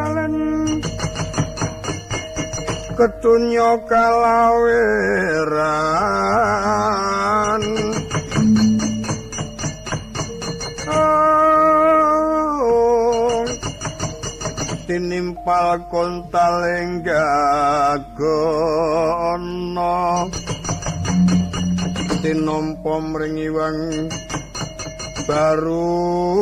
kalen ketunya kalaweran tinimpal kontaling gagono tinompo mringiwang baruno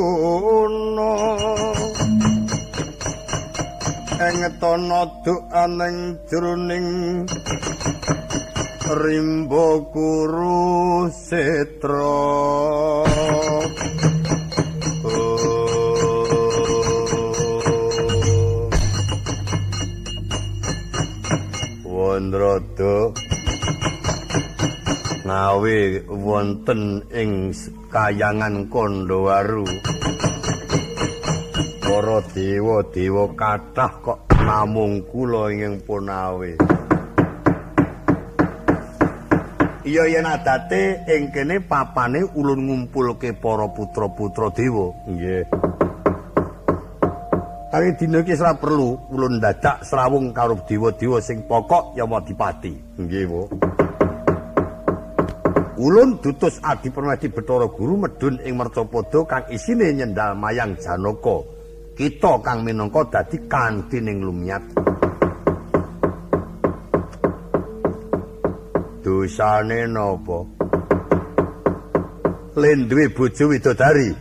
engetono dukaneng jroning rimba Kurusetra Wandrada ngawe wonten ing kayangan Kondowaru para dewa-dewa kathah kok namung kula ing Punawe. Iya yen adate ing kene papane ulun ngumpulke para putra-putra dewa. Nggih. Kali dina iki ora perlu ulun dadak srawung karo dewa-dewa sing pokok Yamadipati. Nggih, Bu. Ulun dutus Adi Permadi Bathara Guru medhun ing Mercapada kang isine nyendal mayang Janaka. Kita kang minangka dadi kantining lumiat. Dosane napa? Len duwe bojo widodari.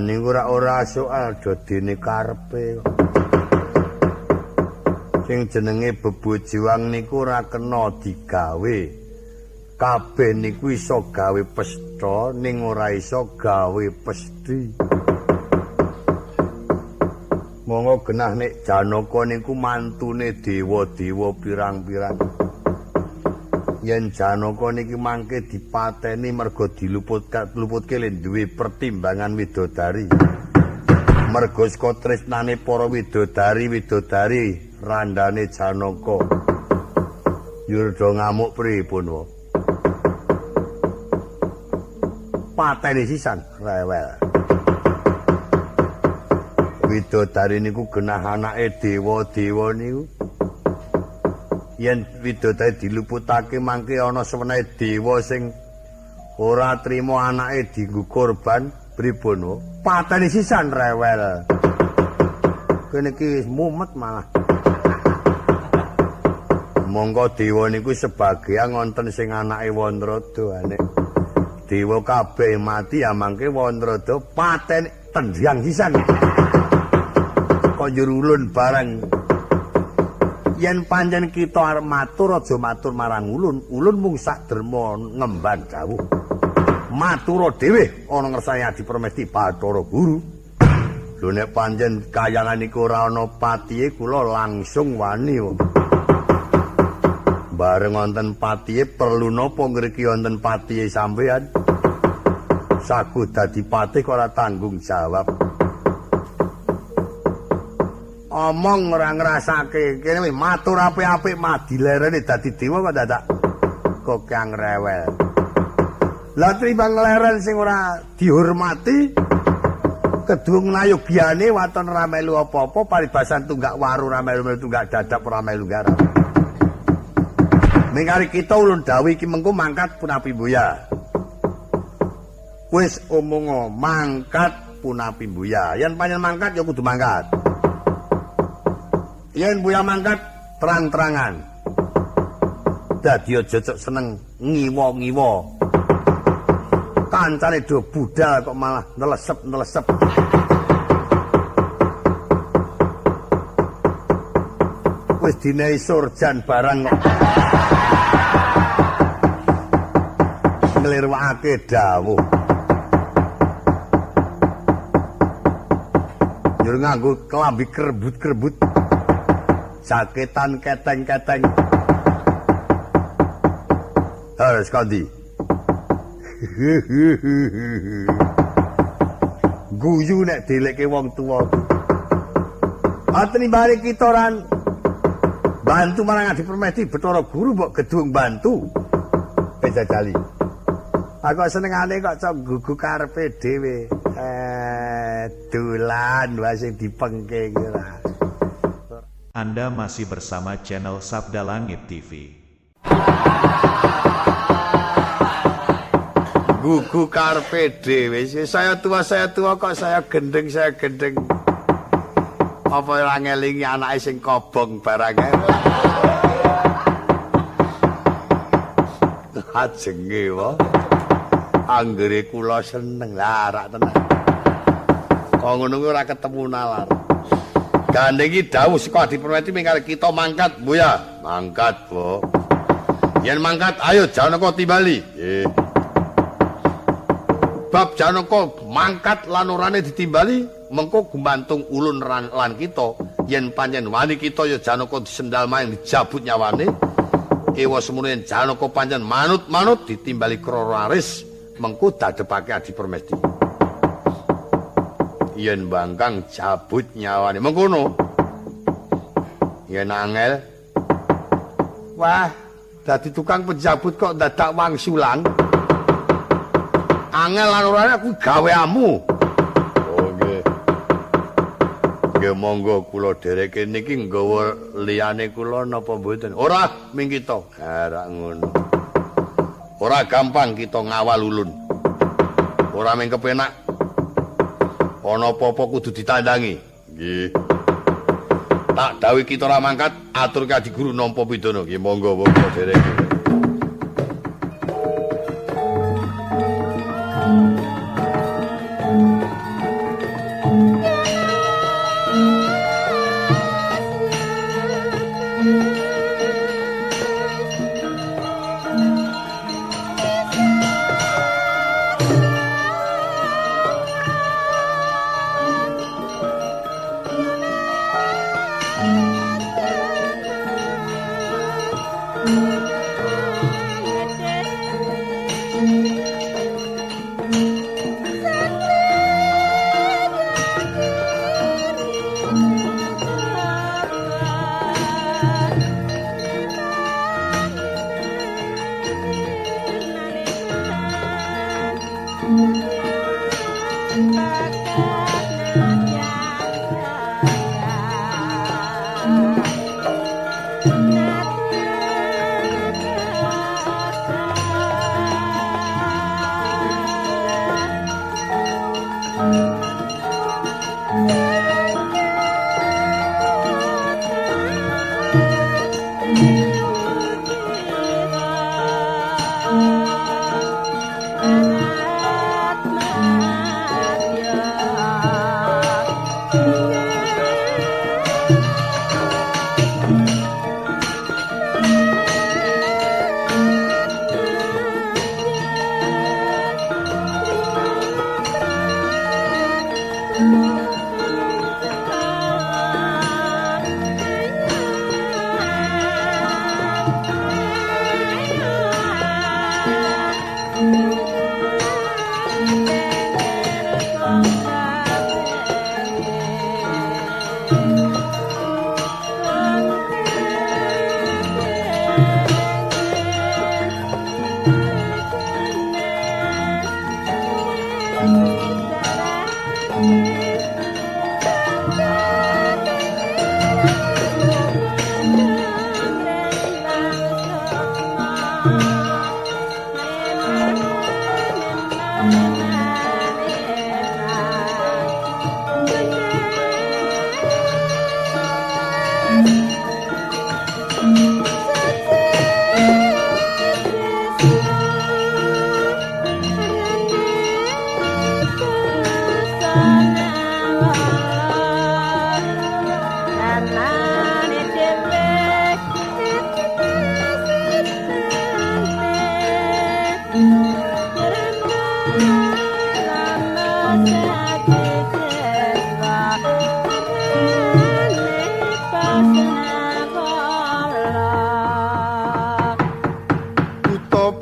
Ning ora soal dodene karepe. Sing jenenge bebojoang niku ora kena digawe. Kabeh niku iso gawe pesta ning ora iso gawe pesti. Monggo genah nek Janaka niku mantune dewa-dewa pirang-pirang. Yen Janaka niki mangke dipateni merga diluputke len duwe pertimbangan widodari. Merga saka tresnane para widodari randane Janaka. Yurda ngamuk pripun wae. Pateni sisan rewel. Widodari niku genah anake dewa-dewa niku. Yen widodari diluputake mangke ana sewenehe dewa sing ora trima anake dienggo korban pripun pateni sisan rewel. Kene iki mumet malah. Monggo dewa niku sebagian wonten sing anake Wandrada nek dewa kabeh mati ya mangke Wandrada pateni tendang sisan. Konjur ulun bareng yen pancen kita arep matur aja matur marang ulun mung sak derma ngemban dawuh. Matura dhewe ana ngersane Adi Permesti Bathara Guru. Lho nek pancen kayangan iku ora ana patihe kula langsung wani. Bareng wonten patihe perlu napa ngriki wonten patihe sampean? Sagu dadi patih kok ora tanggung jawab. Omong ora ngrasake kene wis matur apik-apik mah dilereni dadi dewa kok dadak kok kang rewel. Lah tribang leren sing ora dihormati kedung nayogyane waton ora melu apa-apa paribasan tunggak waru ora melu tunggak dadap ora melu garap. Mengkari kita ulun dawuh iki mengko mangkat Punapi Mbuya. Wis omongo mangkat Punapi Mbuya. Yen panjen mangkat ya kudu mangkat. Yen Buya mangkat terang-terangan. Dadi aja seneng ngiwa-ngiwa. Kancane do budal kok malah nelesep-nelesep. Wis dinehi surjan barang kok. Nglirwakake dawuh. Njur nganggo klambi kerbut-kerbut. Jaketan keteng-keteng. Harus kondi. Guyu nek dileke wong tuwa. Atenimbane kita ran bantu marang Adi Permesti Bathara Guru mbok gedung bantu. Jajali. Aku senengane kok cok gugu karepe dhewe. Dolan wae sing dipengke iki ora. Anda masih bersama channel Sabda Langit TV. Gugu karpe dhewe. Saya tua kok saya gendeng. Apa ora ngelingi anake sing kobong barang ae. Ajenge wae. Anggere kula seneng lah rak tenan. Kok ngono kuwi ora ketemu nalar. Gandeng iki dawuh saka Adi Permati mingkar kita mangkat, Bu ya. Mangkat, Bu. Yen mangkat ayo Janaka timbali. Nggih. Bab Janaka mangkat lan orane ditimbali, mengko gumantung ulun lan kita. Yen pancen wani kita ya Janaka disendal maing dijabut nyawane. Ewa semono yen Janaka pancen manut-manut ditimbali krara aris, mengko dadepake Adi Permati. Yen bangkang jabut nyawane mengkono. Yen angel wah dadi tukang penjabut kok dadak wangsulan. Angel lan orane kuwi gaweamu. Oh nggih. Nggih monggo kula dereke niki nggawa liyane kula napa mboten? Ora ming kita. Ora ngono. Ora gampang kita ngawal ulun. Ora ming kepenak. Ana apa-apa kudu ditandangi. Nggih. Tak dawuh kita ora mangkat, atur Kadi Guru nampa pidana. Nggih monggo dereke.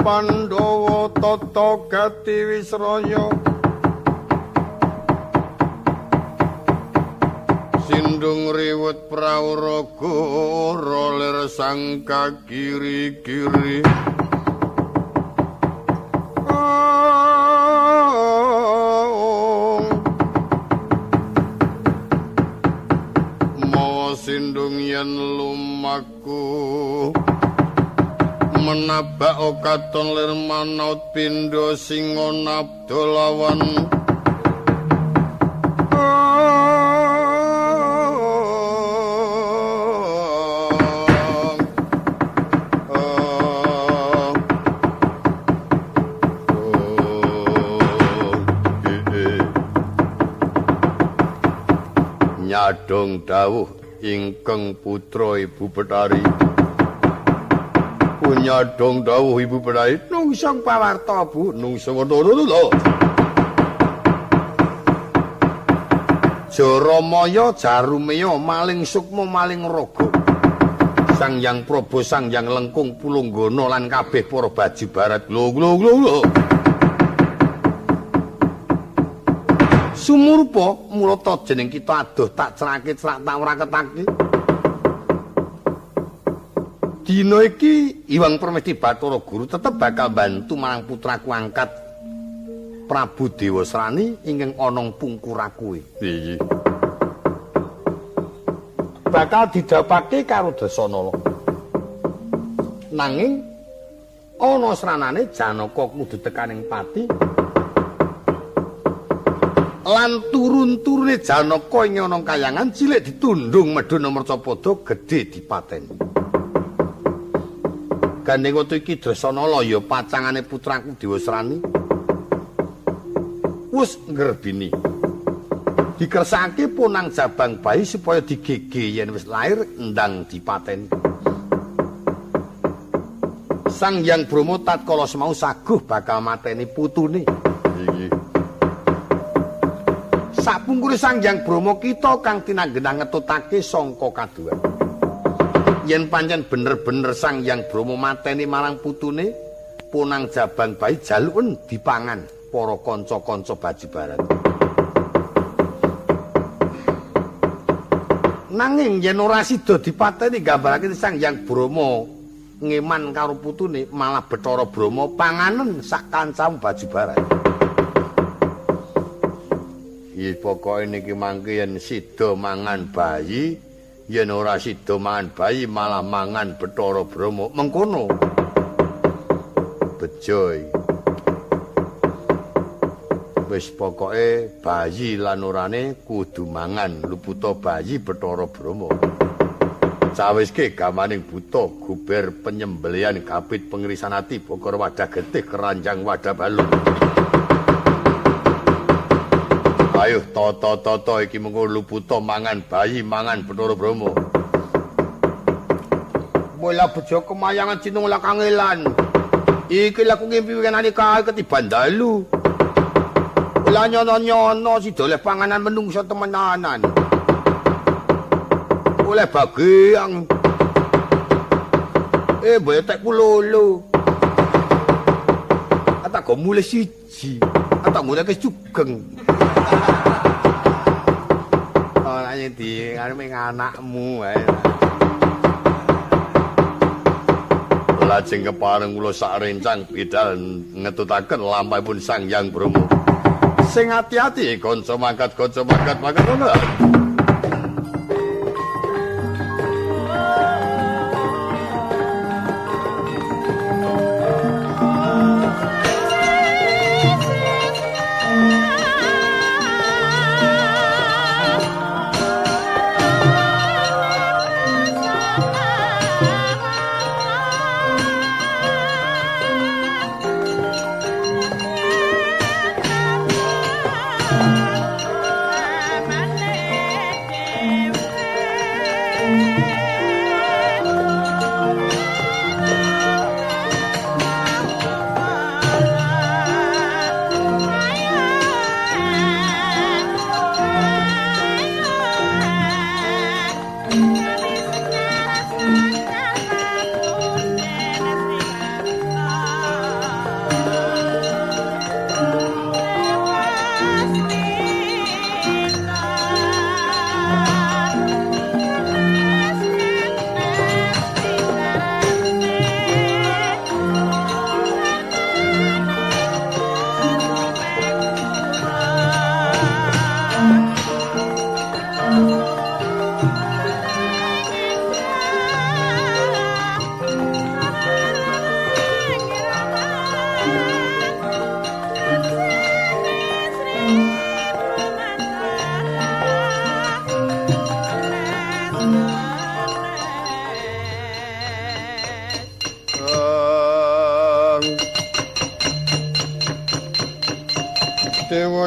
Pandhawa tata gati wisraya sindung riwut prawraga roler sang kiri-kiri Rama sindung yen lumaku menabak katon lir manaut pindha singa nabdolawan nyadong dawuh ingkang putra Ibu Betari nyadong dawuh Ibu Betari nungsang pawarta Bu nungsang ngono lho Jaramaya Jarumeya maling sukma maling raga Sang Hyang Praba Sang Hyang Lengkung Pulunggana lan kabeh para baji barat lho Sumurpa mulata jeneng kita adoh tak cerake cerak tak wraketake. Dina iki Iwang Permesti Bathara Guru tetep bakal bantu marang putraku angkat Prabu Dewasrani ingkang ana pungkuraku. Iya. Bakal didhapake karo Dasanala. Nanging ana sranane Janaka kudu tekaning pati. Lan turun-turune Janaka ing ana kayangan cilik ditundung Medana Mercapada gedhe dipateni. Gandeng wektu iki Dasanala ya pacangane putraku Dewasrani. Wis ngrebini. Dikersake punang jabang bayi supaya digege yen wis lair ndang dipateni. Sang Hyang Brahma tatkala semau saguh bakal mateni putune. Sapungkure Sang Hyang Brahma kita kang tinanggenang ngetutake sangka kaduan. Yen pancen bener-bener Sang Hyang Brahma mateni marang putune, punang jabang bayi jaluken dipangan para kanca-kanca baji barat. Nanging yen ora sida dipateni gambarake Sang Hyang Brahma ngeman karo putune malah Bathara Brahma panganen sak kancamu baji barat. Iki pokoke niki mangke yen sida mangan bayi, yen ora sida mangan bayi malah mangan Bathara Brahma mengkono. Bejo iki. Wis pokoke bayi lan orane kudu mangan luputa bayi Bathara Brahma. Cawiske gamaning buta guber penyembelian kapit pengirisan ati bokor wadah getih keranjang wadah balung. Ayo toto iki mengko luputa mangan bayi mangan Bathara Brahma. Bola bejo kemayangan cinung la kangelan. Iki laku ngimpi wenane kae ketiban dalu. Lah nyono-nyono si doleh panganan menungso temenanan. Oleh bagian. Betek kulolo. Ata go mulih siji. Ata mulih ke sugeng. Ora nyedi ngarepe anakmu ae. Lajeng kepareng kula sak rencang bidal ngetutaken lampahipun Sang Hyang Brahma. Sing ati-ati kanca mangkat ngono.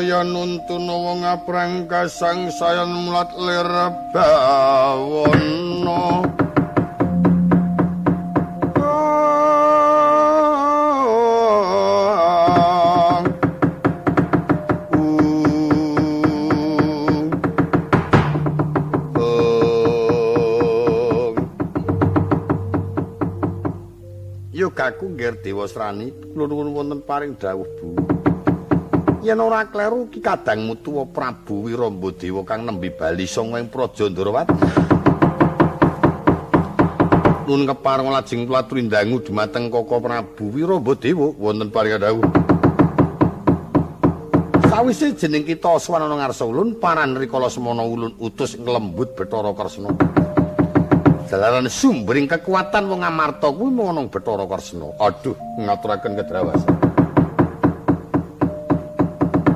kaya nuntun wong aprang kasangsayan mulat lir bawana Yogaku nggih Dewa Srani kula nuwun wonten paring dawuh Bu. Yen ora kleru Ki Kadang Mutuwa Prabu Wiramba-Dewa kang nembe bali sanga ing Praja Ndarawati. Nun kepareng lajeng tulatrindangu dumateng Kaka Prabu Wiramba-Dewa wonten paring dawuh. Sawise jeneng kita swanana ngarsa ulun paran rikala semana ulun utus nglembut Bathara Kresna. Dalaran sumbering kekuatan wong Amarta kuwi mung ana Bathara Kresna. Aduh, ngaturaken kedrawasan.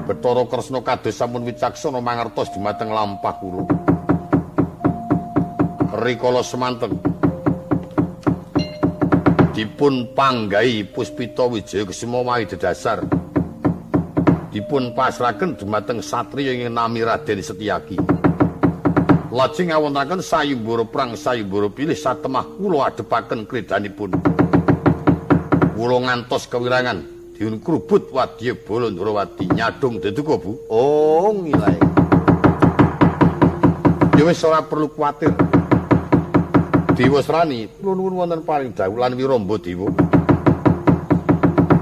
Bathara Kresna kados sampun wicaksana mangertos dumateng lampah kula. Rikala semanten dipun panggahi Puspita Wijaya Kesuma Mahidasar. Dipun pasrahaken dumateng satriya ing nami Raden Setyaki. Lajeng ngawontenaken sayembara perang sayembara pilih satemah kula adepaken kredanipun. Kula ngantos kewirangan diun krubut Wadyabala Ndarawati nyadong deduka Bu. Oh ngilae. Ya wis ora perlu kuwatir. Dewa Srani kula nuwun wonten paring dawuh lan Wiramba-Dewa.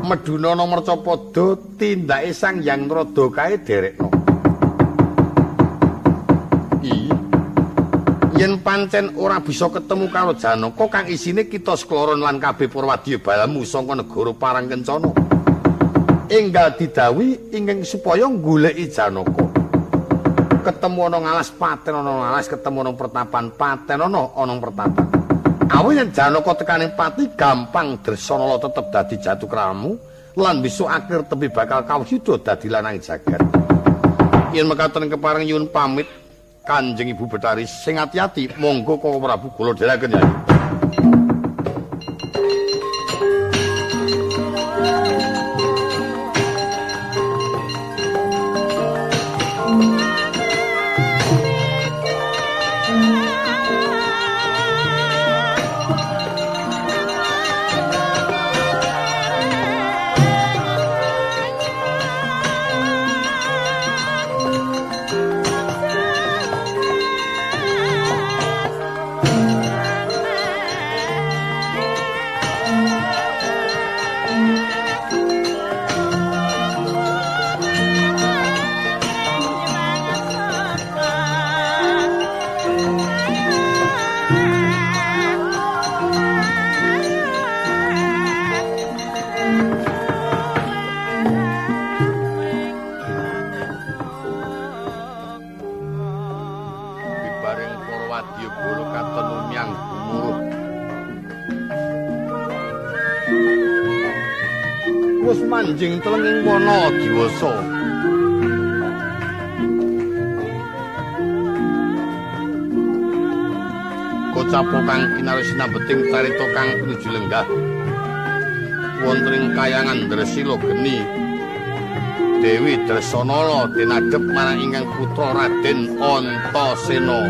Medunana Mercapada tindake Sang Hyang Narada kae derekna. Yen pancen ora bisa ketemu karo Janaka kang isine kita sekloron lan kabeh para wadyabalamu saka negara Parangkencana. Enggal didhawuhi ingkang supaya goleki Janaka. Ketemu ana ngalas paten ana ngalas, ketemu ana pertapan paten ana pertapan. Awit yen Janaka tekaning pati gampang Dresanala tetep dadi jatukramu lan besok akhir tepi bakal kawuda dadi lanang jagat. Yen mekaten kepareng nyuwun pamit Kanjeng Ibu Betari sing ati-ati monggo Kaka Prabu kula dherekaken Yai. Wis manjing telenging wana diwasa. Kocapo kang kinarep sinambeting carita kang pinuju lenggah. Wonten ing kayangan Dresila geni Dewi Dresanala tinadhep marang ingkang putra Raden Antasena.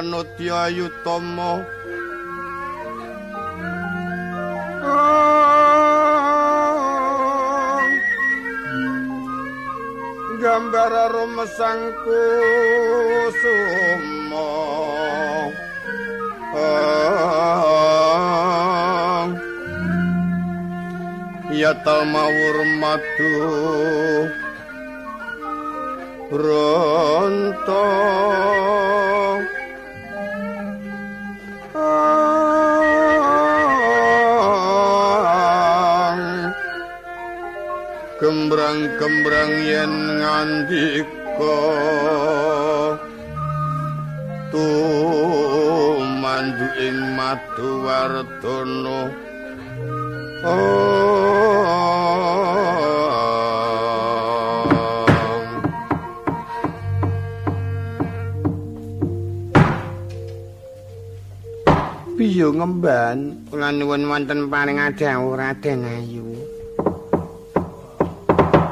Wanudya Yutama gambar rumesangku suma ya talmawur madu ronto gembrang-gembrang yen ngandika tumandu ing madu wardana piye ngemban kula nuwun wonten paring adhawuh Raden Ayu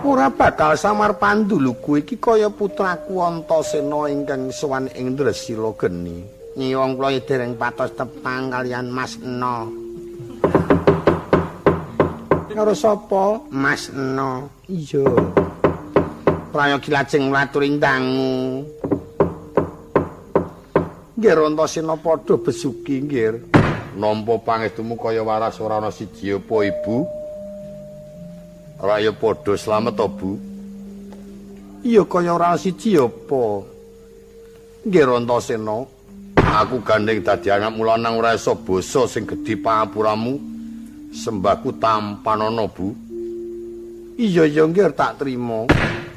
ora bakal samar panduluku iki kaya putraku Antasena ingkang sowan ing Dresila geni nyuwun kula dereng patos tepang kalian Mas Ena karo sapa Mas Ena iya prayogi lajeng nglaturing dangu nggih Antasena padha besuki nggih nampa pangestumu kaya waras ora ana siji apa Ibu raya padha slamet to Bu iya kaya ora siji apa nggih Antasena aku gandeng dadi anak mulanang ora iso basa sing gedhe pangapuramu sembahku tampanana Bu iya nggih tak trima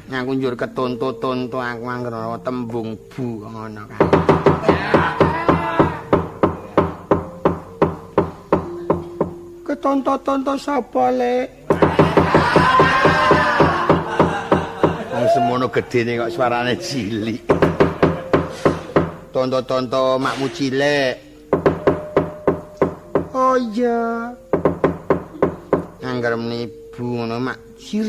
aku njur ketonto-tonto aku anggere tembung Bu ngono kae ketonto-tonto sapa Lek wong semono gedene kok suarane cilik tonto-tonto makmu cilik oh iya anggar menibu ngono mak sir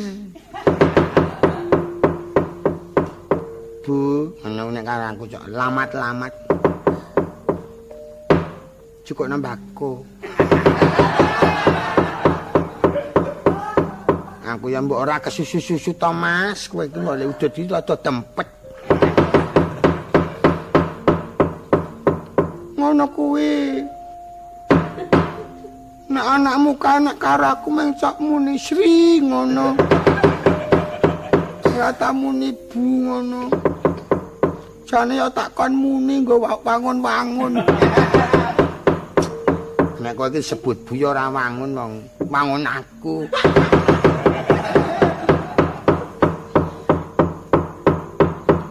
Bu ngono nek karo aku cok lamat-lamat cukup nambahku aku ya mbok ora kesusu-susu to Mas kowe iki mulai udah rada dempet ngono kuwi nek anakmu kanak karo aku mung cok muni Sri ngono ora tak muni Bu ngono jane ya tak kon muni nggo wangun-wangun nek kowe iki sebut Bu ya ora wangun wong wangun aku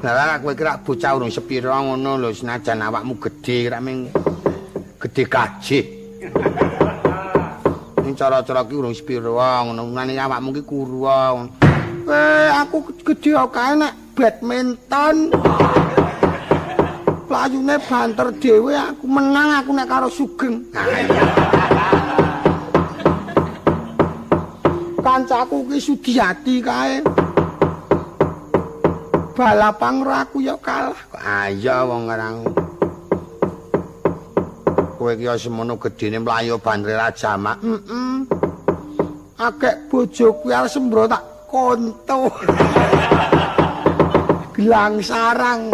lah kowe kira bocah urung sepira ngono lho senajan awakmu gedhe kira ming gedhe kajih ning cara-cara ki urung sepira ngono ngene awakmu ki kuru aku gedhe kae nek badminton playune banter dhewe aku menang aku nek karo Sugeng kancaku ki Sudiati kae balapan aku ya kalah ayo wong ngarang kowe ki semono gedene mlayu bandre Rajamak akeh bojoku arep sembro tak konto gelang sarang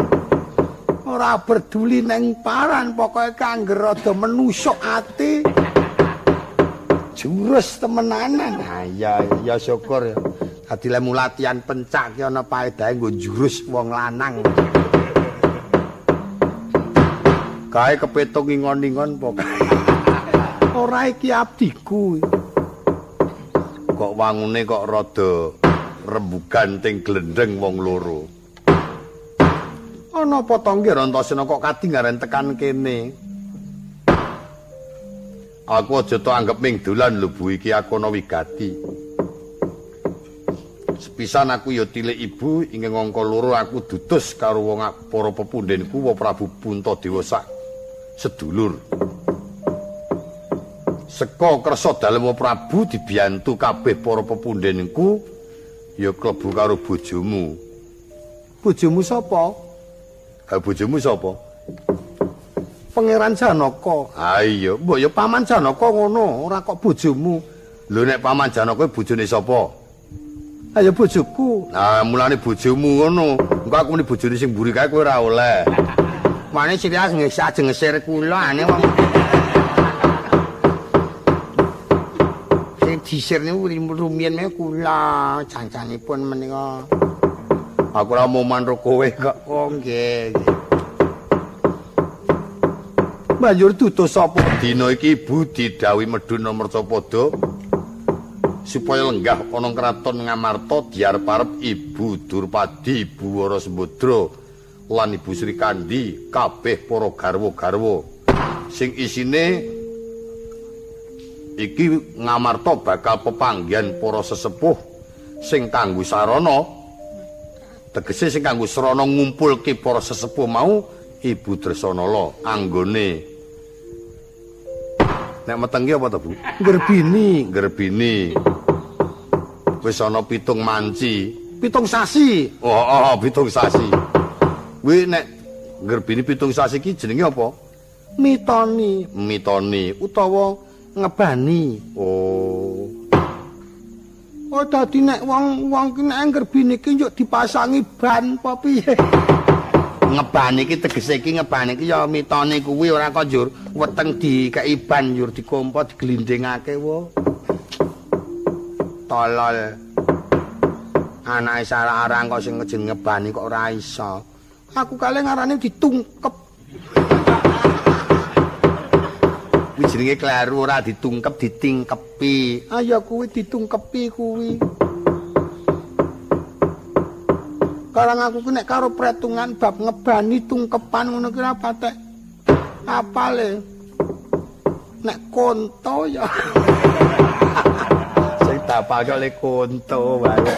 ora peduli neng paran pokoke kangge rada menusuk ati jurus temenanan ya syukur ya dadi lemu latihan pencak ki ana paedahe nggo jurus wong lanang kae kepetung ingon-ingon pokoke ora iki abdiku kok wangune kok rada rembugan ting glendeng wong loro ana apa to nggih Antasena kok kadingaren tekan kene aku aja to anggap ming dolan lho Bu iki aku ana wigati sepisan aku ya tilik ibu ingkang angka loro aku dutus karo wong para pepundhenku wa Prabu Puntadewa sak sedulur seka kersa dalem Prabu dibiyantu kabeh para pepundhenku ya klebu karo bojomu sapa? Bojomu sapa? Pangeran Janaka. Ah iya, mbok ya Paman Janaka ngono, ora kok bojomu. Lho nek Paman Janaka bojone sapa? Ah ya bojoku. Nah, mulane bojomu ngono. Engko aku muni bojone sing mburi kae kowe ora oleh. Mane Sirias nggih sajeng ngesir kula ane wong. Sing disir niku rumiyin me kula, jancanipun menika. Aku ora mau manro kowe kok. Oh nggih. Banjur dutus sapa dina iki Ibu didhawuhi medhun Mercapada supaya lenggah ana kraton Ngamarta diarep-arep Ibu Durpadi, Ibu Warasembadra lan Ibu Sri Kandi kabeh para garwa-garwa sing isine iki Ngamarta bakal pepanggihan para sesepuh sing kanggo sarana tegese sing kanggo sarana ngumpulke para sesepuh mau Ibu Dresanala anggone nek metengki apa to Bu? Nggerbini. Wis ana 7 manci, 7 sasi. Oh, 7 sasi. Kuwi nek nggerbini 7 sasi iki jenenge apa? Mitoni utawa ngebani. Oh. Oh dadi nek wong ki nek nggerbini iki yo dipasangi ban apa piye? Ngebani iki tegese iki ngebani iki ya mitone kuwi ora kok njur weteng dikeki ban njur dikompo diglindingake wo. Tolol. Anake sarang kok sing ngejen ngebani kok ora iso. Aku kale ngarane ditungkep. Kuwi jenenge kleru ora ditungkep ditingkepi. Ah ya kuwi ditungkepi kuwi. Karang aku ki nek karo pretungan bab ngebani tungkepan ngono ki ora patek apale. Nek konto ya. Sing tapal kali konto wae.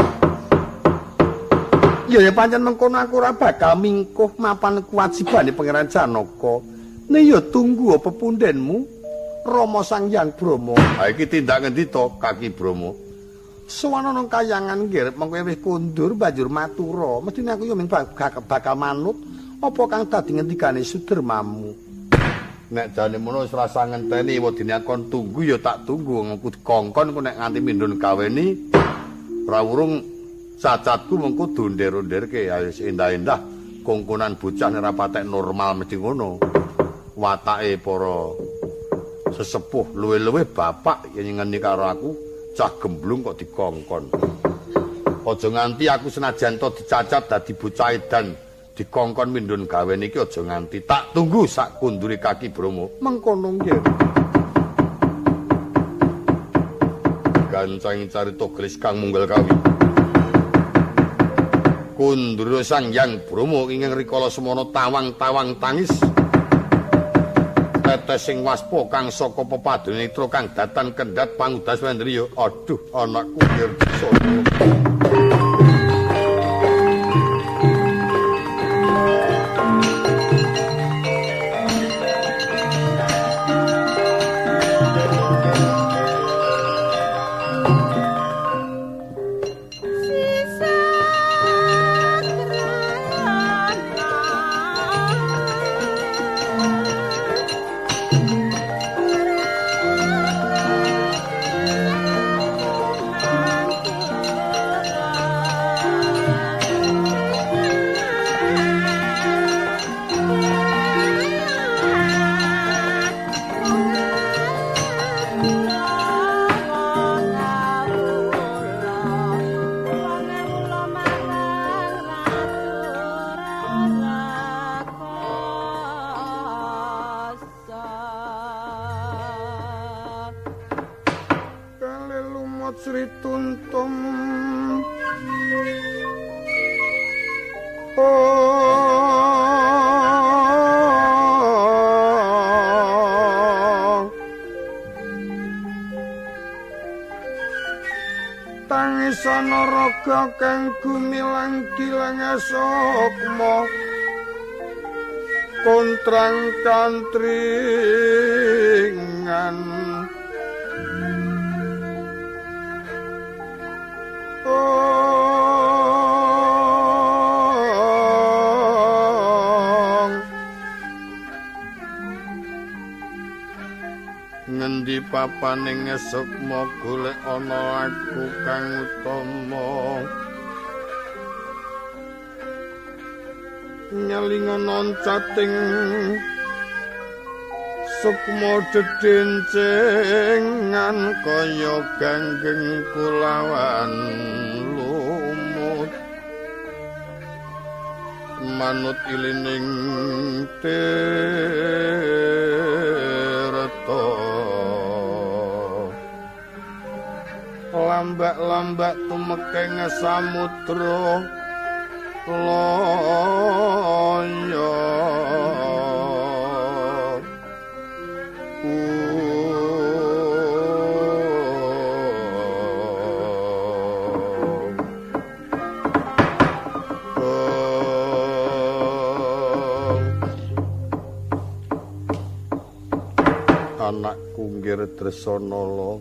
Ya pancen mengkono aku ora bakal mingkuh mapan kewajibane Pangeran Janaka. Nek ya tunggu apa pundenmu Rama Sang Hyang Brahma. Ha iki tindak ngendi to Kaki Brahma? Sowan ana kayangan nggih mengko wis kundur banjur matura mestine aku yo ming bakal manut apa kang dadi ngendikane Sudermamu. Nek jane mono wis rasa ngenteni wedine kon tunggu ya tak tunggu aku dikongkon ku nek nganti mindun gaweni ora urung cacatku mengko donder-onderke ya wis endah-endah kongkonan bocah nek patek normal mesti ngono. Watake para sesepuh luwe-luwe bapak yen ngeni karo aku cah gemblung kok dikongkon. Aja nganti aku senajan to dicacat dadi bocah edan dikongkon mindun gawen iki aja nganti tak tunggu sak kundure Kaki Brahma. Mengkono nggih. Gancang carita gelis kang munggal kawi. Kundura Sang Hyang Brahma ingkang rikala semana tawang-tawang tangis. Tetes sing waspa kang saka pepadune nitra kang datan kendhat pangudas wendriya. Aduh anakku Nirsono. Sri Tuntum tangisana raga kang gumilang kilang sukma kontrang kantringan papaning sukma golek ana laku kang utama nyalingan cating sukma dedencengan kaya ganggeng kulawan lumut manut ilining tirta lambak-lambak tumekeng samudra loyo anakku nggir Dresanala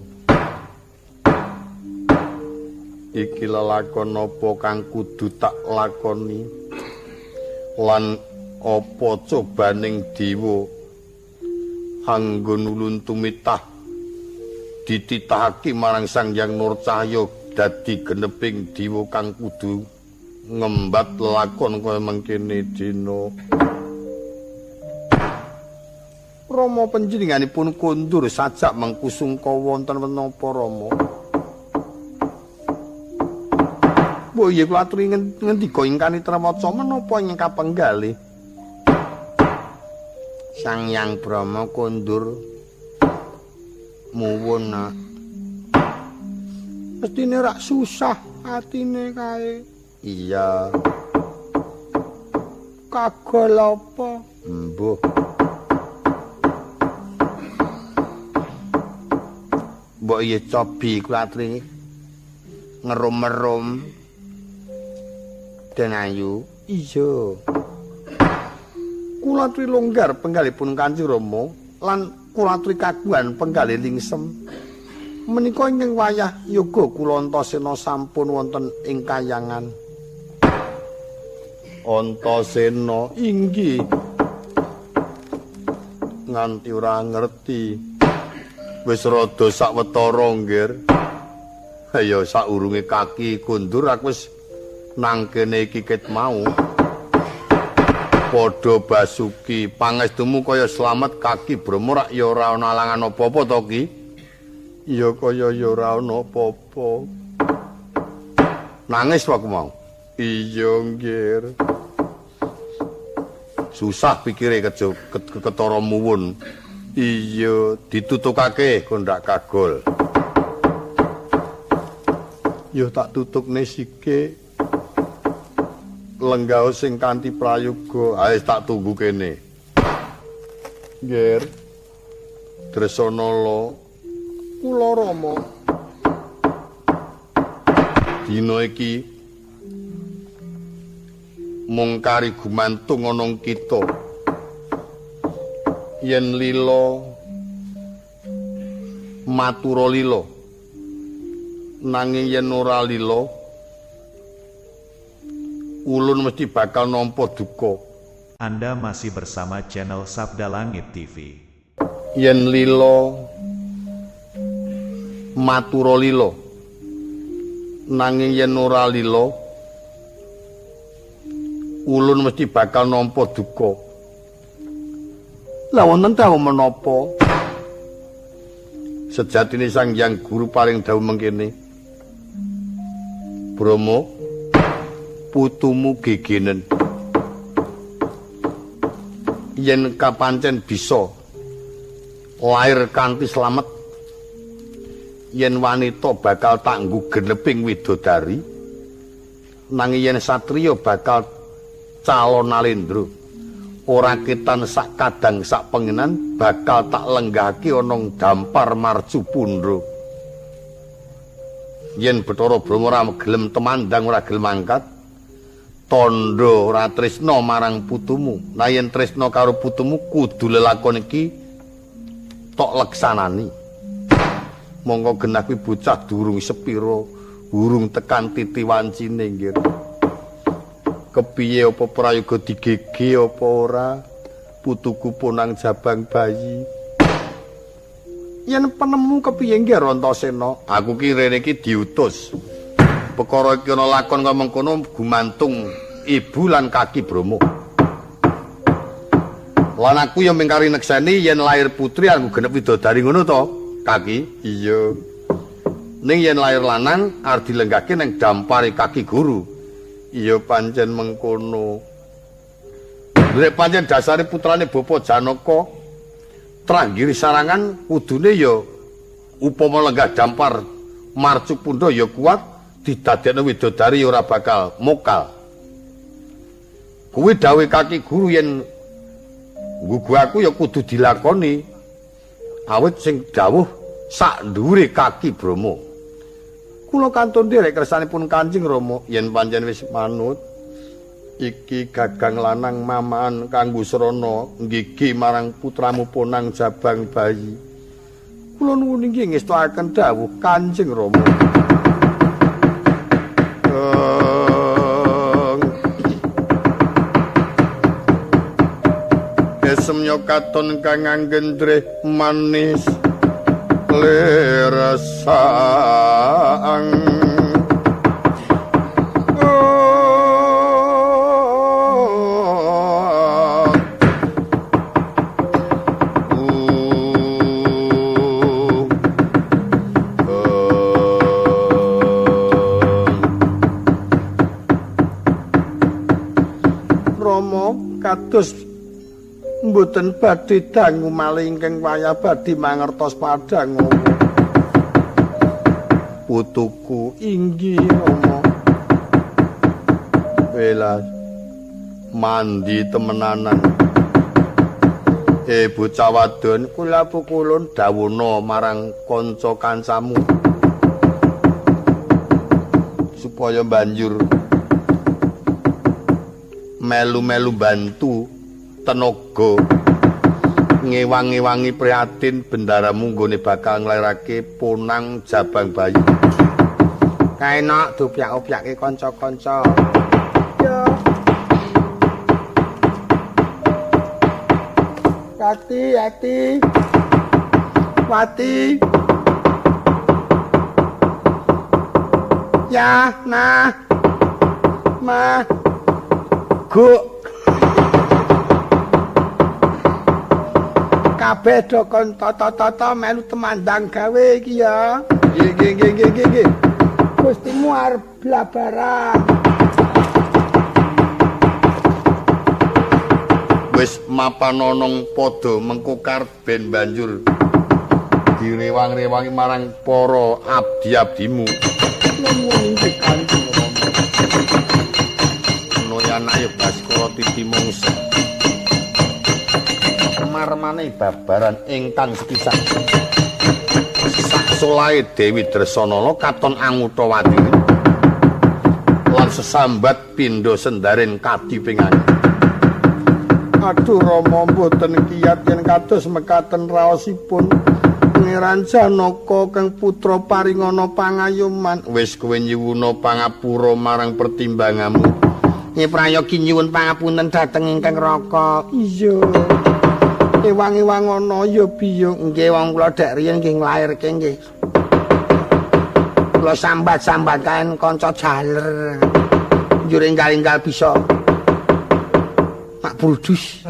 iki lelakon apa kang kudu tak lakoni lan apa cobaning dewa anggon ulun tumitah dititahake marang Sang Hyang Nurcahya dadi geneping dewa kang kudu ngembat lelakon kaya mengkene dina Rama panjenenganipun kondur sajak mengkusungka wonten menapa Rama Boye kula aturi ngendika ingkang Nitrawaca menapa ingkang kapenggalih Sang Hyang Brahma kondur muwun nak mestine rak susah atine kae iya kagol apa mbuh mbok ye cobi kula aturi ngerum-merum Den Ayu iya kula aturi longgar penggalipun Kanjeng Rama lan kula aturi kagungan penggalih lingsem menika ingkang wayah yoga kula Antasena sampun wonten ing kayangan Antasena inggih nganti ora ngerti wis rada sawetara nggir ayo saurunge kaki kondur aku wis nang kene iki ket mau padha basuki pangestumu kaya slamet kaki Brama rak ya ora ana alangan apa-apa to Ki ya kaya ya ora ana apa-apa nangis wae mau iya nggir susah pikire ketara muwun iya ditutukake kok ndak kagol ya tak tutukne sike lenggah sing kanthi prayoga ae tak tunggu kene nggih Dresanala kula Rama dina iki mung kari gumantung ana kita yen lila matura lila nanging yen ora lila ulun mesti bakal nampa duka. Anda masih bersama channel Sabda Langit TV. Yen lila matura lila nanging yen ora lila ulun mesti bakal nampa duka. Lah wonten dawuh menapa? Sejatine Sang Hyang Guru paring dawuh mengkene. Brama putumu gegenen yen kapancen bisa lair kanthi slamet yen wanita bakal tanggu geneping widodari nanging yen satriya bakal calon nalendra ora ketan sak kadang sak pengenan bakal tak lenggahake ana dampar marju pundra yen Bathara Brama ora gelem temandang ora gelem angkat tondo ora tresna marang putumu. Nah yen tresna karo putumu kudu lelakon iki tok leksanani. Monggo genah kuwi bocah durung sepira, urung tekan titi wancine nggih. Kepiye apa prayoga digege apa ora? Putuku punang jabang bayi. yen penemu kepiye nggih Rantasena? Aku ki rene iki diutus. Perkara iki ana lakon kaya mengkono gumantung ibu lan Kaki Bromo. Lan aku ya mingkari nekseni yen lair putri aku genep widodari ngono to, Kaki? Iya. Ning yen lair lanang arep dilenggahke ning dampare Kaki Guru. Iya pancen mengkono. Nek pancen dasare putrane Bapa Janaka Tranggiri sarangan kudune ya upama lenggah dampar marcuk pundha ya kuat didadekno widodari ya ora bakal mokal. Kuwi dawuh Kaki Guru yen nggugu aku ya kudu dilakoni. Awit sing dawuh sak dhuwure Kaki Bromo. Kula kantun nderek kersanipun Kanjeng Rama yen pancen wis manut iki gagang lanang mamaan kanggo srana nggigi marang putramu Ponang Jabang Bayi. Kula nuwun inggih ngestakaken dawuh Kanjeng Rama. Kesemnya katon kang anggendreh manis leresang. Kados mboten badhe dangu malih ingkang wayah badhe mangertos padhang putuku inggih Rama. Welas mandi temenanan. Bocah wadon kula pukulun dawuhna marang kanca kancamu supaya banjur melu-melu bantu tenaga ngewang-ewangi prihatin bendaramu nggone bakal nglairake Ponang Jabang Bayi. Kaenak dopyak-opyake kanca-kanca. Yo. Hati-hati. Wati. Ya, nah. Ma. Gu kabeh do kon tata-tata melu temandang gawe iki ya. Nggih. Gustimu arep blabaran. Wis mapan nonong padha mengko karben banjur direwang-rewangi marang para abdi-abdimu. Nuwun ing Kanjeng ayo Baskara Titi Mangsa marmane babaran ingkang sepisan saksolahe Dewi Dresanala katon Angutawati lan sesambat pindha sendaren kadipingan. Aduh Rama mboten kiyat yen kados mekaten raosipun Pangeran Janaka kang putra paringana pangayoman. Wis kowe nyuwuna pangapura marang pertimbanganmu. Prayogi nyuwun pangapunten dhateng ingkang Raka. Iya. Ewang-ewang ana ya biyung. Nggih wong kula dek riyen nggih nglairke nggih. Kula sambat-sambat kaen kanca jaler. Njur enggal-enggal bisa. Pak Brudus.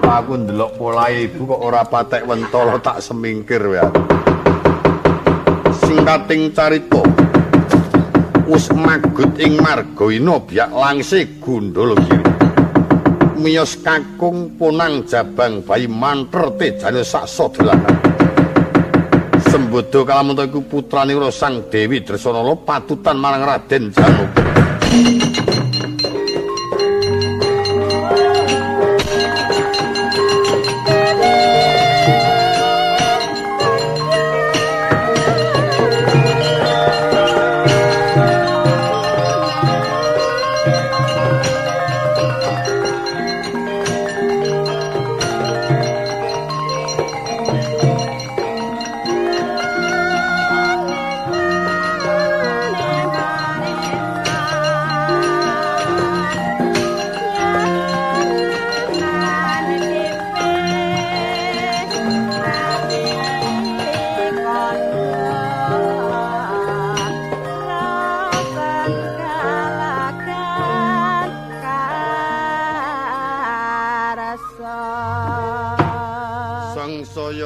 Aku ndelok polahe ibu kok ora patek wentala tak semingkir ya. Singkating carita wis magut ing margaina biak langse Gundalagiri. Miyos kakung Ponang Jabang Bayi manter tejane sak sadolanan. Sembodo kalamunta iku putrane Sang Dewi Dresanala patutan marang Raden Janaka.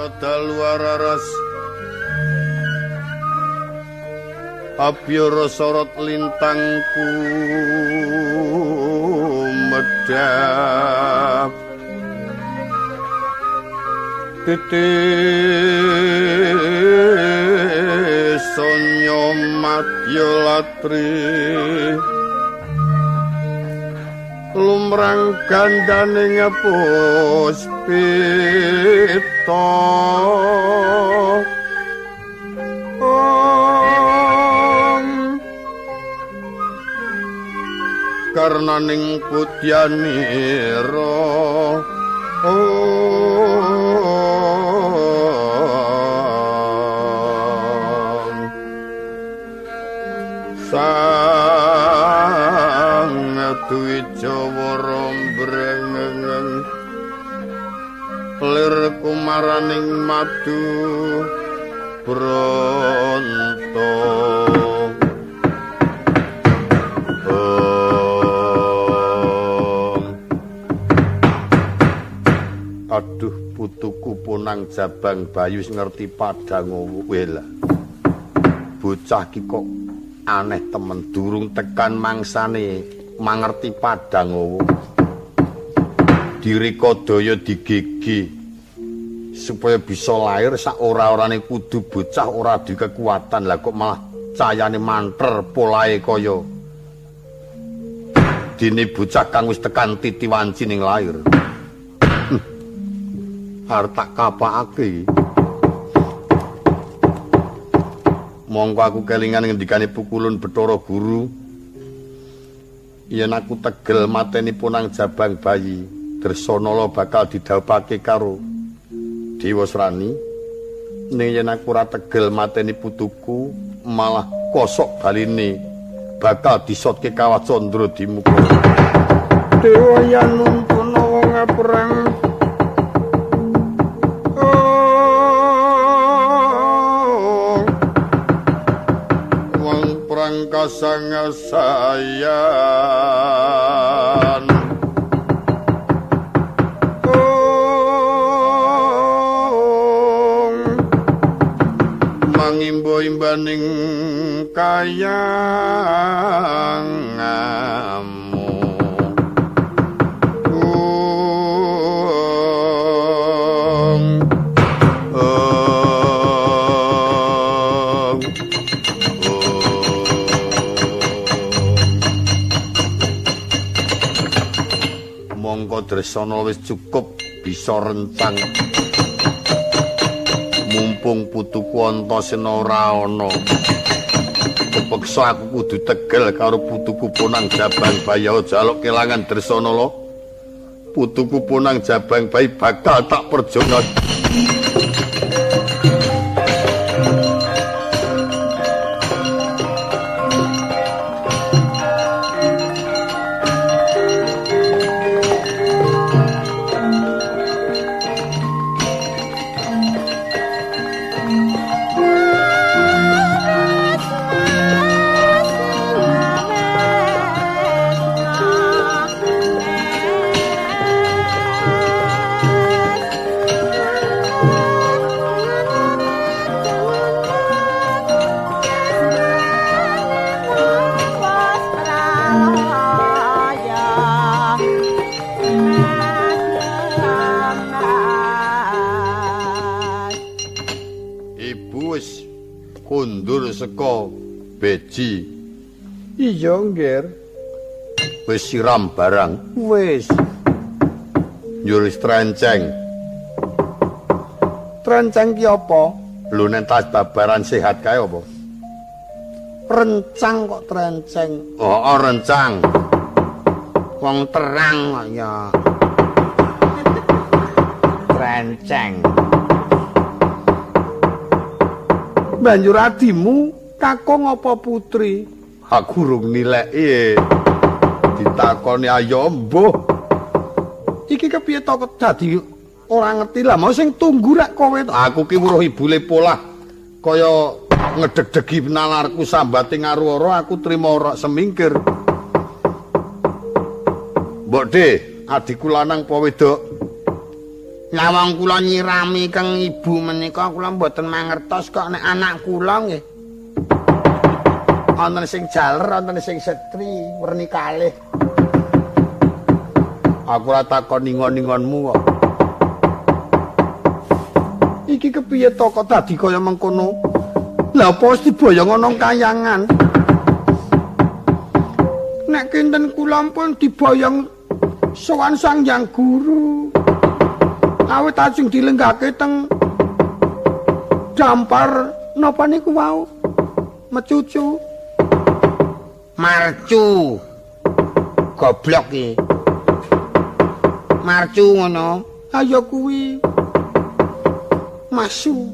kaya dalu araras Abyara sorot lintangku medhap titis sonya madya latri lumrang gandaning puspita karnaning putyanira sang Dwija rombrengeng lir kumaraning madu bronto aduh putuku punang jabang bayu ngerti padang wela bocah ki kok aneh temen durung tekan mangsane mangerti padang dirikadaya digege supaya bisa lahir sak ora-orane kudu bocah ora duwe kekuatan lah kok malah cayane manter polahe kaya dene bocah kang wis tekan titi wanci ning lahir arep tak kapakake monggo aku kelingan ngendikane pukulun Bathara Guru yen aku tegel mateni punang jabang bayi Dresanala bakal didhawuhake karo Dewa Srani ning yen aku ora tegel mateni putuku malah kosok baline bakal disotke Kawat Candra dimuka Dewa yen nuntuna wong perang kasangasayan mangimba-imbaning kayangamu Dresanala wis cukup bisa rencang mumpung putuku Antasena ora ana kepeksa aku kudu tegel karo putuku Punang Jabang Bayi jaluk kelangan Dresanala putuku Punang Jabang Bayi bakal tak perjona saka beji iya ngger wis siram barang wis nyuris trenceng ki apa lho nek tas babaran sehat kae apa rencang kok trenceng oh rencang wong terang ya trenceng banjur adimu kakung apa putri aku rung nileki ditakoni ayo mbuh iki kepiye to dadi ora ngerti lah mau sing tunggu rak kowe aku ki weruh ibule polah kaya ngedeg-degi nalarku sambate ngaruara aku trima ora semingkir mbok De adikku lanang apa wedok Lawang kula nyirami keng ibu menika kula mboten mangertos kok nek anak kula nggih. Wonten sing jaler, wonten sing setri, werni kalih. Aku ora takon ningon-ningonmu kok. Iki kepiye to kok dadi kaya mengkono? Lah apa wis diboyong ana kayangan? Nek kinten kula pun diboyong sowan Sang Hyang Guru. Awit ajeng dilenggake teng dampar napa niku wau? Mecucu. Marcu. Goblok iki. Marcu ngono. Ayo kuwi. Masu.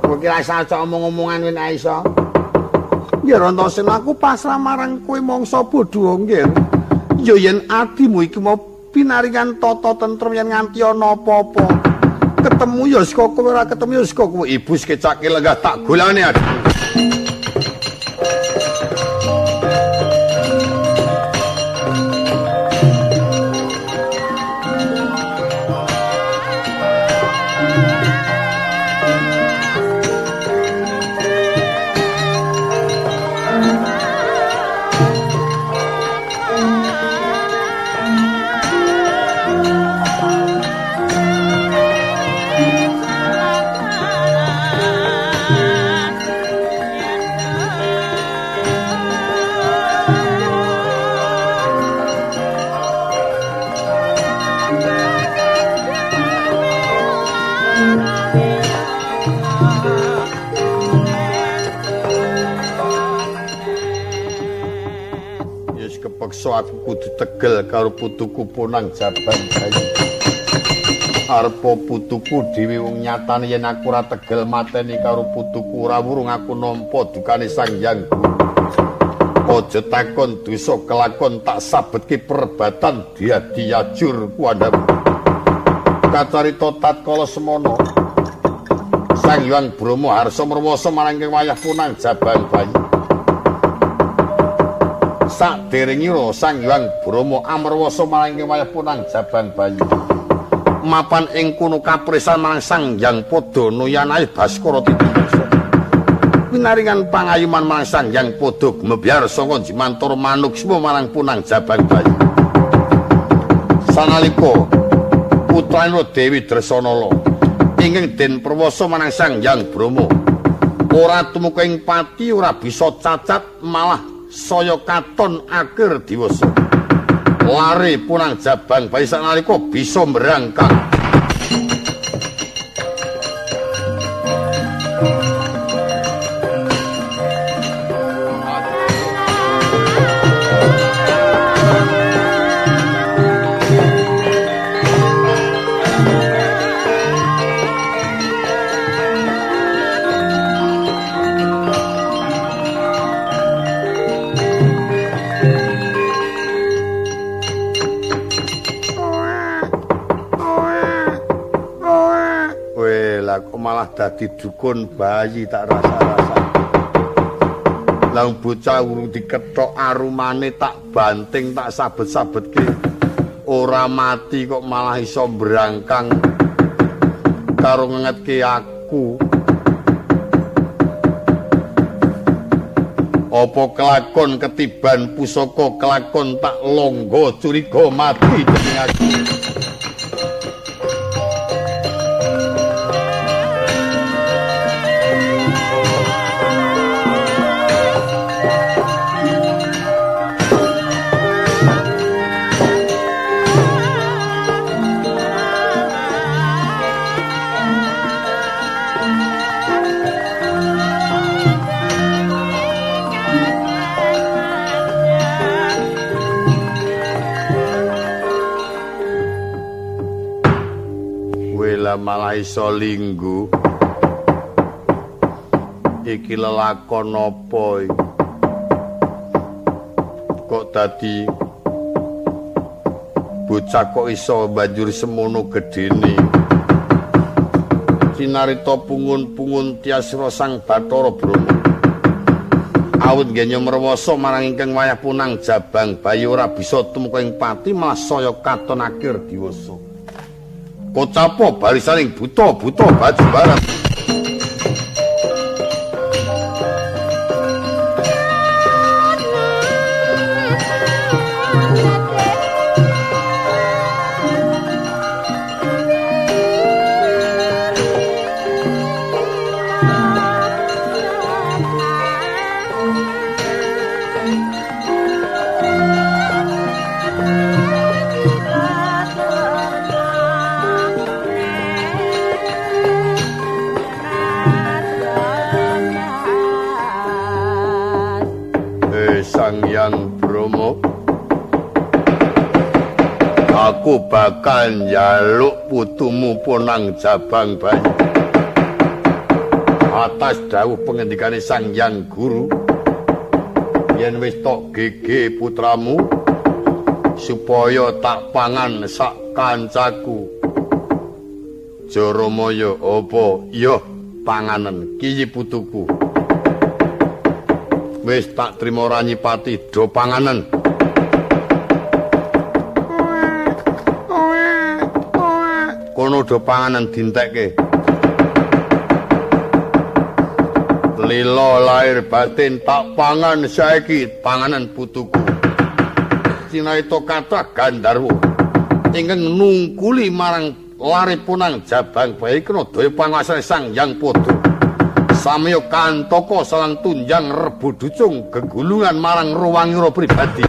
Kowe kira asal cok omong-omongan wen iso. Ya rontosen aku pasrah marang kowe mangsa bodho nggih. Ya yen adimu iki mau pinaringan tata tentrem yen nganti ana apa-apa. Ketemu ya saka kowe ora ketemu ya saka kowe. Ibu sekecake lenggah tak golane adikku. Kepeksa aku kudu tegel karo putuku Punang Jabang Bayi. Arepa putuku dhewe wong nyatane yen aku ora tegel mateni karo putuku ora wurung aku nampa dukane Sang Hyang Guru. Aja takon dosa kelakon tak sabetke perebatan diadi-ajur kuandhamu. Kacarita tatkala semana Sang Hyang Brahma harsa mrewasa marang wayah Punang Jabang Bayi. Saderengipun Sang Hyang Brahma amrewasa marang wayah Punang Jabang Bayi. Mapan ing kono kapresan marang Sang Hyang Pada nuyanahe Baskara Tidakasa. Pinaringan pangayuman marang Sang Hyang Pada gmebyar saka Jimantara Manuksma marang Punang Jabang Bayi. Sanalika putrane Dewi Dresanala ingkang den perwasa marang Sang Hyang Brahma ora tumeka ing pati ora bisa cacat malah saya katon akhir diwasa. Lare Punang Jabang Bayi sanalika bisa mberangkang. Malah dadi dukun bayi tak rasa-rasa. Lah bocah urung dikethok arumane tak banting tak sabet-sabetke. Ora mati kok malah iso mbrangkang karo ngengetke aku. Apa kelakon ketiban pusaka kelakon tak longgo curiga mati dening aku. Malah iso linggu iki lelakon apa kok dadi bocah kok iso banjur semono gedene cinarita pungun-pungun tiasra Sang Bathara Brahma awit nggenya mrewasa marang ingkang wayah Punang Jabang Bayi ora bisa tumeka ing pati malah saya katon akhir diwasa. Kocapo barisaning buta-buta baju barat. Sang Hyang Bromo, aku bakal njaluk putumu Ponang Jabang Bayi atas dawuh pengendikane Sang Hyang Guru yen wis tok gege putramu supaya tak pangan sak kancaku Jaramaya. Apa iya panganen kiyi putuku? Wis tak trima Ranyipati do panganen. Kono do panganen dintekke. Lila lahir batin tak pangan saiki panganan putuku. Cinaita kathah Gandharwa ingkang nungkuli marang lare Ponang Jabang Bayi kena daya panguasane Sang Hyang Pada. Samya kantaka salang tunjang rebu ducung gegulungan marang ruwangira pribadi.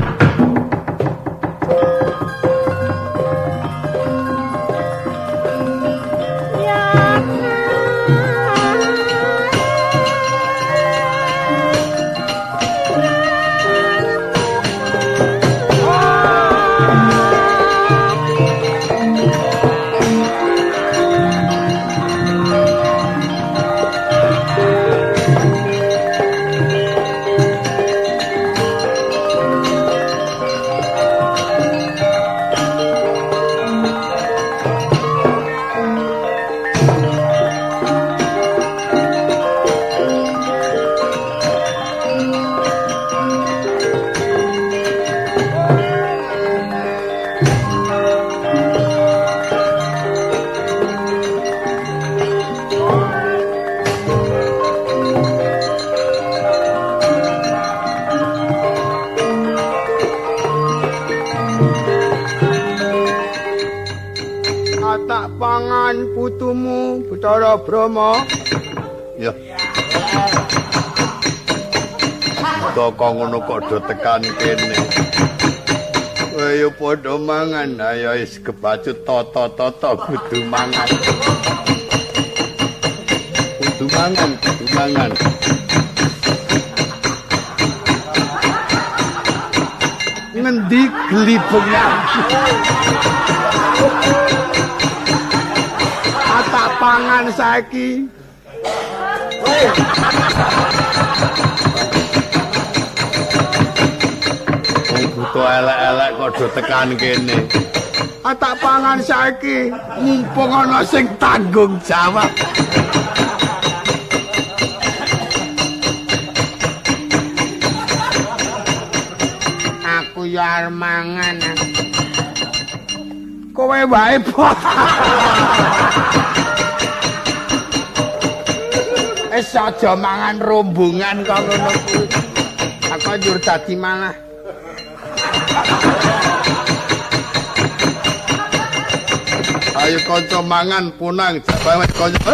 Tak pangan putumu Bathara Brahma. Ya. Toko ngono kok do tekan kene. Ayo padha mangan, ayo wis kebacut toto-toto kudu mangan. Kudu mangan, kudu mangan. Ngendi glibengan? Tak pangan saiki. Butuh elek-elek kok do tekan kene. Tak pangan saiki, mumpung ana sing tanggung jawab. Aku ya arep mangan. Kowe wae, Pak. Aja mangan rombongan kok ngono kuwi. Aku njur dadi malah. Ayo kanca mangan Ponang Jabang kanca.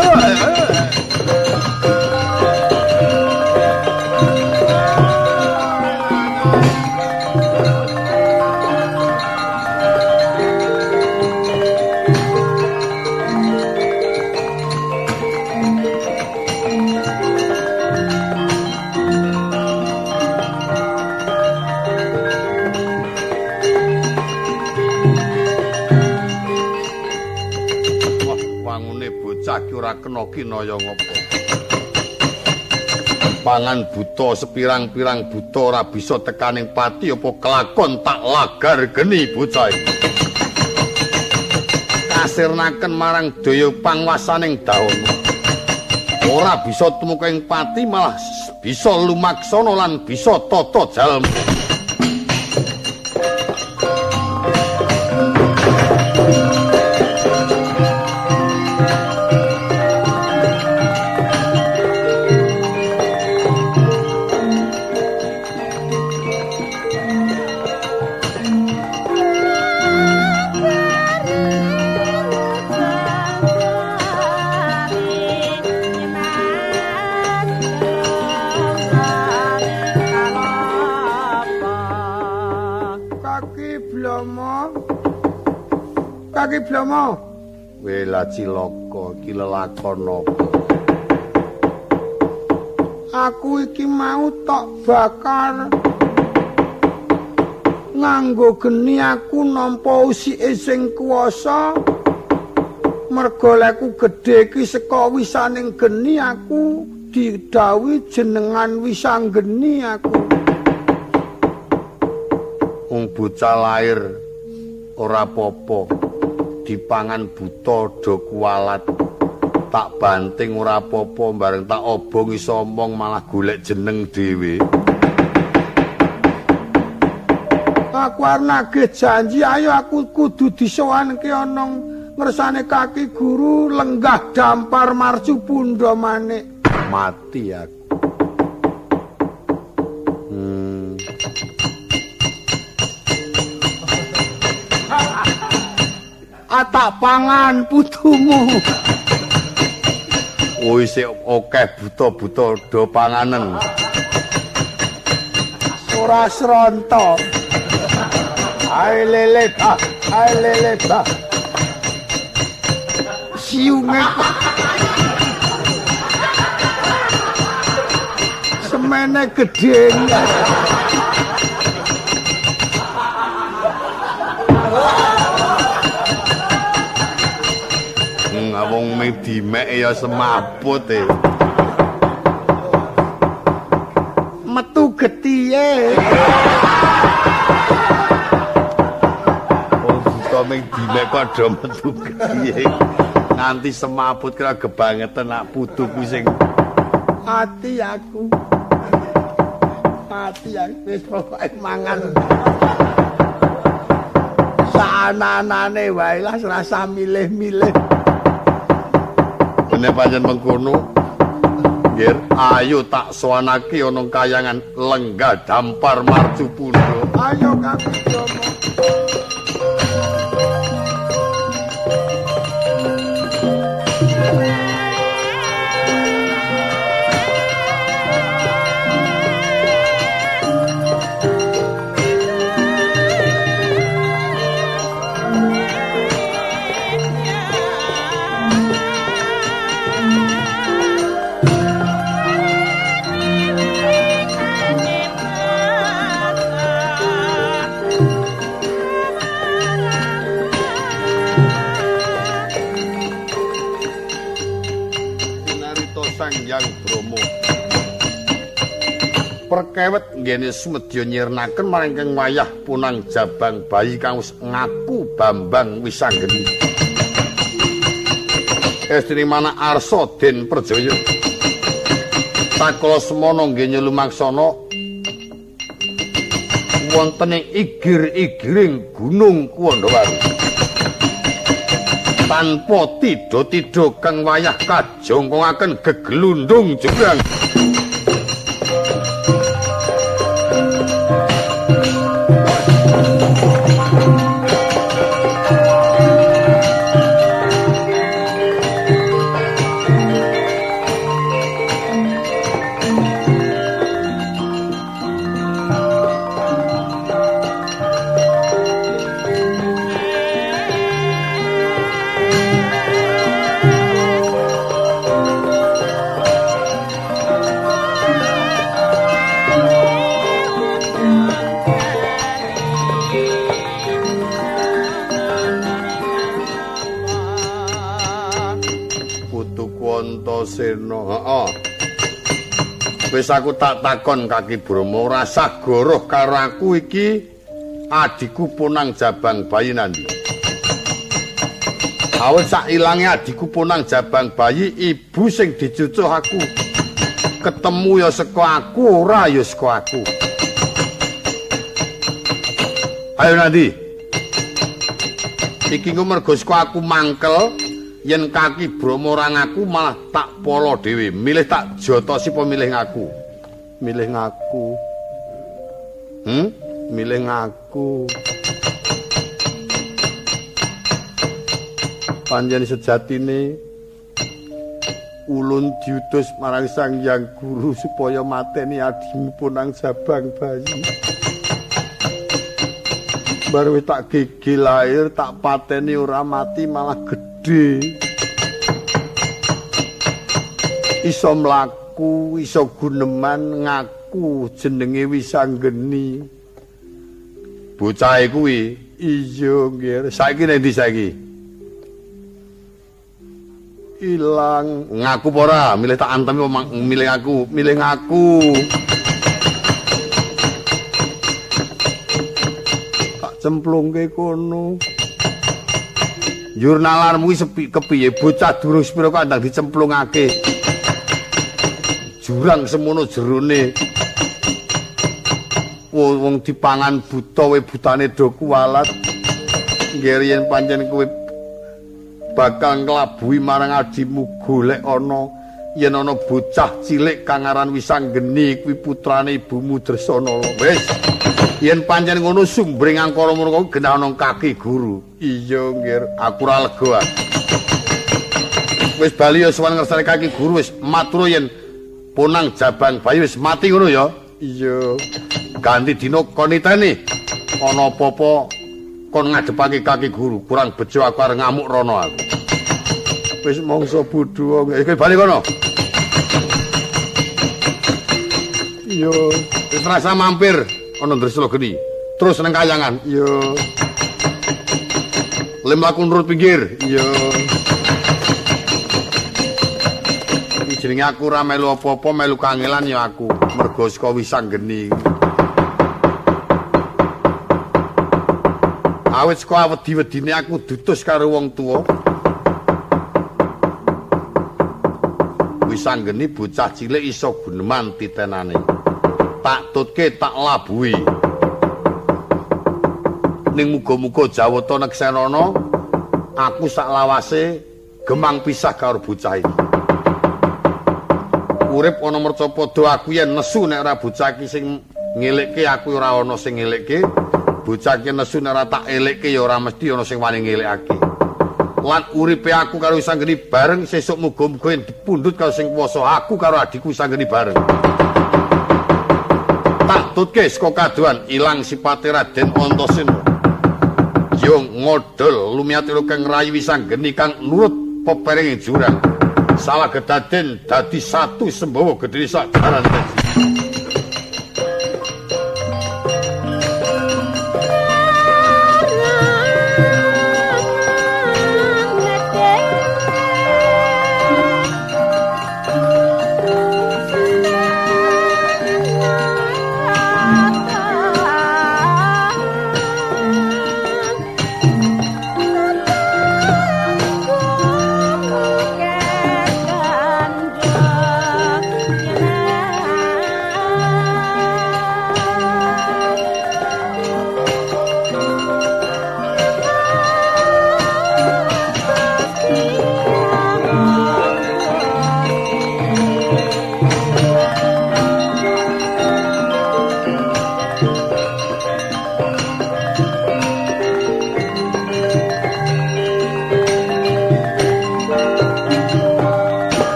Ora kena kinaya ngopo. Pangan buta sepirang-pirang buta ora bisa tekaning pati apa kelakon tak lagar geni bocah iki. Kasirnaken marang daya panguwasaning Dahana. Ora bisa tumuking pati malah bisa lumaksana lan bisa tata jalma. Ki Brama? Wela cilaka iki lelakon apa? Aku iki mau tok bakar nganggo geni aku nampa usike sing kuwasa. Merga leku gedhe iki saka wisaning geni aku didhawuhi jenengan wisanggeni aku. Wong bocah lair ora apa-apa, dipangan buta do kualat. Tak banting ora apa-apa, bareng tak obong iso omong malah golek jeneng dhewe. Aku arep nagih janji, ayo aku kudu disowanke ana ngersane kaki guru lenggah dampar marcu pundha manik. Mati aku. Atak pangan putumu. Oh isih akeh buta-buta do panganen. Ora sronto. Ae lele bah. Siunge semene gedhe. Wong dimek ya semaput e. Metu getihe. Wong buta ming dimek kok do metu getihe. Nganti semaput kira kebangetan nak putuku sing Ati aku wis pokoke mangan. Saanane wae lah rasa milih-milih. Dene pancen mengkono. Nggih, ayo tak sowanake ana kayangan lenggah dampar marcu pundha. Ayo Kang Jomo. Perkewet nggene sumedya nyirnaken maringking wayah punang jabang bayi kang wis ngaku Bambang Wisanggeni. Estri mana arsa Den Perjaya. Sakala semana nggih lumaksana wonten ing igir-igiring Gunung Kuwandawaru. Tanpa tida-tida kang wayah kajongkongaken geglundung jebrang. Antasena. Heeh. Wis aku tak takon Kaki Brama, ora sagara karo aku iki adiku Punang Jabang Bayi nandi. Awit sak ilange adiku Punang Jabang Bayi ibu sing dicucuh aku. Ketemu ya saka aku, ora ya saka aku. Ayo Nandi. Iki mergo saka aku mangkel. Yen Kaki Brama ora ngaku malah tak polo dhewe. Milih tak jotosi apa milih ngaku? Milih ngaku. Milih ngaku. Panjen sejatine ulun diutus marang Sang Hyang Guru supaya mateni adimu Punang Jabang Bayi. Bar wis tak gigi lahir tak pateni ora mati malah gedhe. Iso mlaku, iso guneman ngaku jenenge Wisanggeni. Bocah kuwi iya nggih. Saiki nek ndi saiki? Ilang ngaku apa ora? Milih tak antemi milih aku, milih ngaku. Tak cemplungke kono. Jurnalarmu kuwi sepi kepiye? Bocah durung sepira kok ndang dicemplungake. Jurang semono jerone. Wong dipangan buta we butane do kuwalat. Nggih yen pancen kowe bakal nglabuhi marang adimu golek ana yen ana bocah cilik kang aran Wisanggeni kuwi putrane ibumu Dresana. Wis yen pancen ngono sumbring angkara murka genah ana kaki guru. Iya nggih aku ora lega. Wis bali ya sowan ngersane kaki guru wis matur yen Ponang Jabang Bayi wis mati ngono ya. Iya. Ganti dina koniteni ana apa-apa kon ngadepake kaki guru kurang bejo aku arep ngamuk rono aku. Wis mangsa bodho iki bali kono. Iya, wis rasa mampir ana Dresna Geni. Terus nang kayangan. Iya. Lem laku nurut pinggir. Iya. Iki jenenge aku ora melu apa-apa, melu kangelan ya aku. Mergo saka Wisanggeni. Awit saka wedi-wedine aku dutus karo wong tuwa. Wisanggeni bocah cilik iso guneman titenane. Tak tutke tak labuhi. Ning muga-muga Jawata Neksenana aku sak lawase gemang pisah karo bocah iki. Urip ana mercapada aku yen nesu nek ora bocah iki sing ngelekke aku ora ana sing ngelekke. Bocah iki nesu nek ora tak elekke ya ora mesti ana sing wani ngelekake. Lan uripe aku karo Wisanggeni bareng sesuk muga-muga yen dipundhut karo sing kuwasa aku karo adikku Wisanggeni bareng. Tak tutke saka kaduan ilang sipate Raden Antasena. Yo ngodol lumiatira kang rayi Wisanggeni kang nurut peperinging jurang. Salah kedaden dadi satu sembawa gedhe sak jaran.